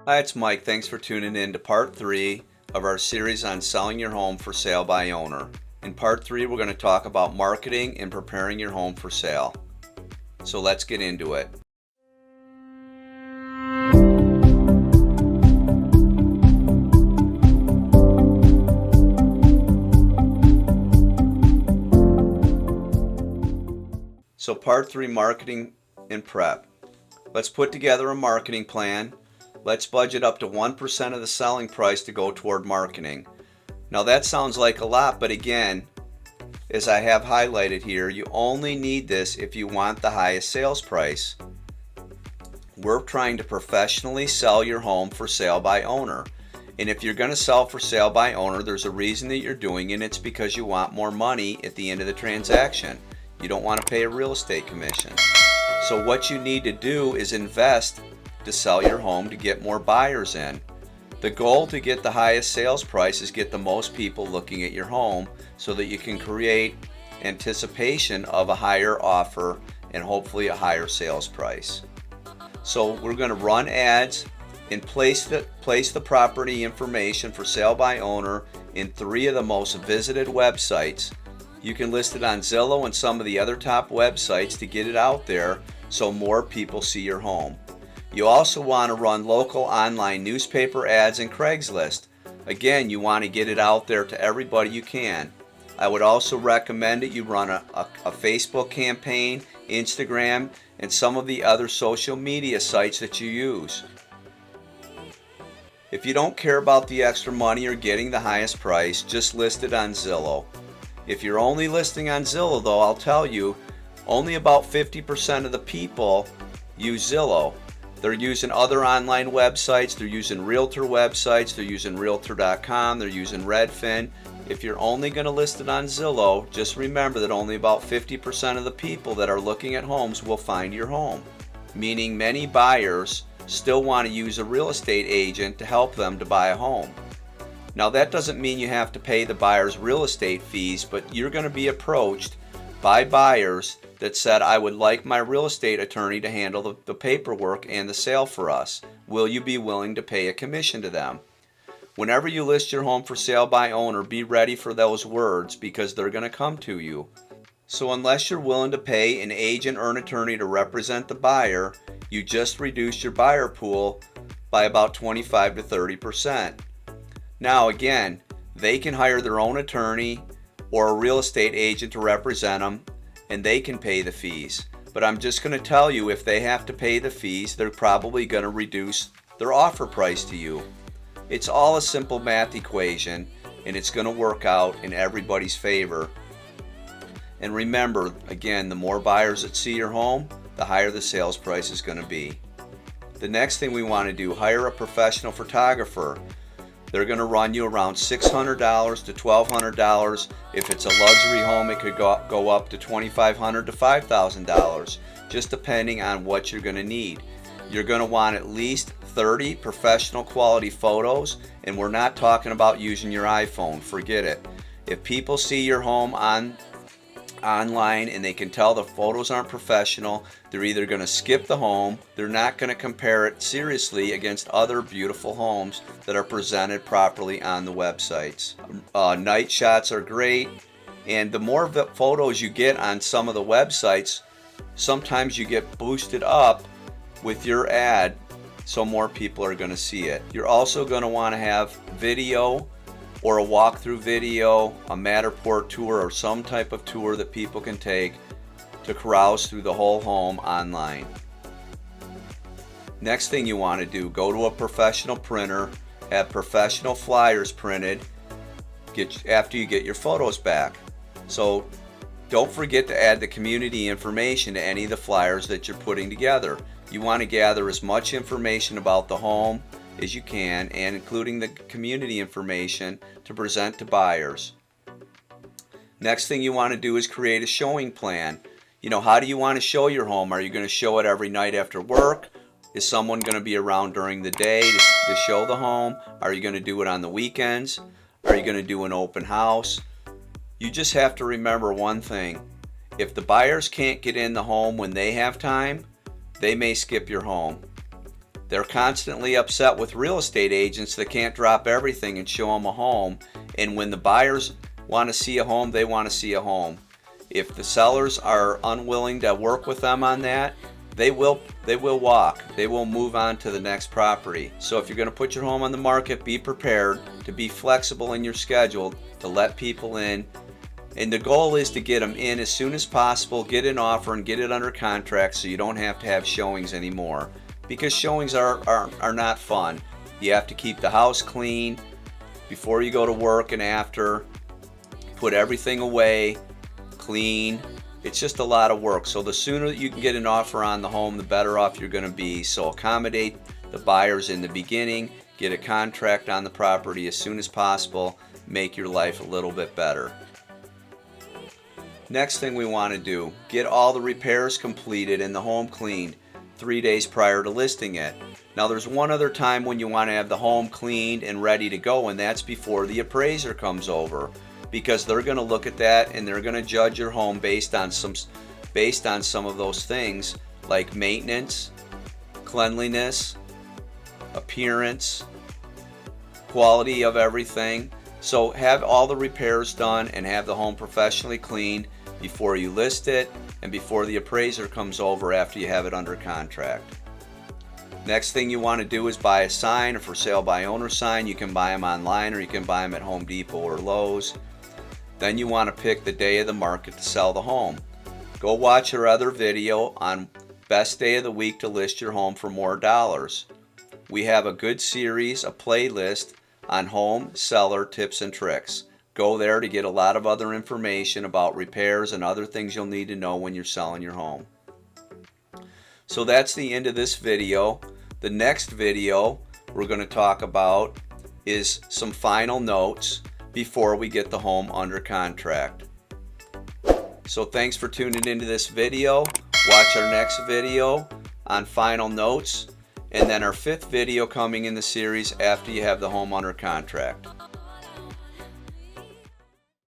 Hi, it's Mike. Thanks for tuning in to part 3 of our series on selling your home for sale by owner. In part 3, we're going to talk about marketing and preparing your home for sale. So let's get into it. So part 3, marketing and prep. Let's put together a marketing plan. Let's budget up to 1% of the selling price to go toward marketing. Now that sounds like a lot, but again, as I have highlighted here, you only need this if you want the highest sales price. We're trying to professionally sell your home for sale by owner. And if you're going to sell for sale by owner, there's a reason that you're doing it, and it's because you want more money at the end of the transaction. You don't want to pay a real estate commission. So what you need to do is invest to sell your home to get more buyers in. The goal to get the highest sales price is get the most people looking at your home so that you can create anticipation of a higher offer and hopefully a higher sales price. So we're going to run ads and place the property information for sale by owner in 3 of the most visited websites. You can list it on Zillow and some of the other top websites to get it out there so more people see your home. You also want to run local online newspaper ads and Craigslist. Again, you want to get it out there to everybody you can. I would also recommend that you run a Facebook campaign, Instagram, and some of the other social media sites that you use. If you don't care about the extra money or getting the highest price, just list it on Zillow. If you're only listing on Zillow, though, I'll tell you, only about 50% of the people use Zillow. They're using other online websites, they're using realtor websites, they're using realtor.com, they're using Redfin. If you're only going to list it on Zillow, just remember that only about 50% of the people that are looking at homes will find your home. Meaning many buyers still want to use a real estate agent to help them to buy a home. Now that doesn't mean you have to pay the buyer's real estate fees, but you're going to be approached by buyers that said, I would like my real estate attorney to handle the paperwork and the sale for us. Will you be willing to pay a commission to them? Whenever you list your home for sale by owner, be ready for those words because they're going to come to you. So unless you're willing to pay an agent or an attorney to represent the buyer, you just reduce your buyer pool by about 25 to 30%. Now again, they can hire their own attorney or a real estate agent to represent them, and they can pay the fees. But I'm just going to tell you, if they have to pay the fees, they're probably going to reduce their offer price to you. It's all a simple math equation, and it's going to work out in everybody's favor. And remember, again, the more buyers that see your home, the higher the sales price is going to be. The next thing we want to do, hire a professional photographer. They're going to run you around $600 to $1,200. If it's a luxury home, it could go up to $2,500 to $5,000, just depending on what you're going to need. You're going to want at least 30 professional quality photos, and we're not talking about using your iPhone. Forget it. If people see your home online and they can tell the photos aren't professional, they're either going to skip the home, they're not going to compare it seriously against other beautiful homes that are presented properly on the websites. Night shots are great, and the more photos you get on some of the websites, sometimes you get boosted up with your ad so more people are going to see it. You're also going to want to have video or a walkthrough video, a Matterport tour, or some type of tour that people can take to carouse through the whole home online. Next thing you want to do, go to a professional printer, have professional flyers printed after you get your photos back. So don't forget to add the community information to any of the flyers that you're putting together. You want to gather as much information about the home as you can, and including the community information to present to buyers. Next thing you want to do is create a showing plan. How do you want to show your home? Are you going to show it every night after work? Is someone going to be around during the day to show the home? Are you going to do it on the weekends? Are you going to do an open house? You just have to remember one thing. If the buyers can't get in the home when they have time, they may skip your home. They're constantly upset with real estate agents that can't drop everything and show them a home. And when the buyers want to see a home, they want to see a home. If the sellers are unwilling to work with them on that, they will walk. They will move on to the next property. So if you're going to put your home on the market, be prepared to be flexible in your schedule to let people in. And the goal is to get them in as soon as possible, get an offer and get it under contract so you don't have to have showings anymore. Because showings are not fun. You have to keep the house clean before you go to work and after. Put everything away, clean. It's just a lot of work. So the sooner that you can get an offer on the home, the better off you're going to be. So accommodate the buyers in the beginning, get a contract on the property as soon as possible, make your life a little bit better. Next thing we want to do, get all the repairs completed and the home cleaned 3 days prior to listing it. Now there's one other time when you want to have the home cleaned and ready to go, and that's before the appraiser comes over, because they're going to look at that and they're going to judge your home based on some of those things like maintenance, cleanliness, appearance, quality of everything. So have all the repairs done and have the home professionally cleaned before you list it and before the appraiser comes over after you have it under contract. Next thing you want to do is buy a sign, a for sale by owner sign. You can buy them online or you can buy them at Home Depot or Lowe's. Then you want to pick the day of the market to sell the home. Go watch our other video on best day of the week to list your home for more dollars. We have a good series, a playlist on home seller tips and tricks. Go there to get a lot of other information about repairs and other things you'll need to know when you're selling your home. So that's the end of this video. The next video we're going to talk about is some final notes before we get the home under contract. So thanks for tuning into this video. Watch our next video on final notes, and then our 5th video coming in the series after you have the home under contract.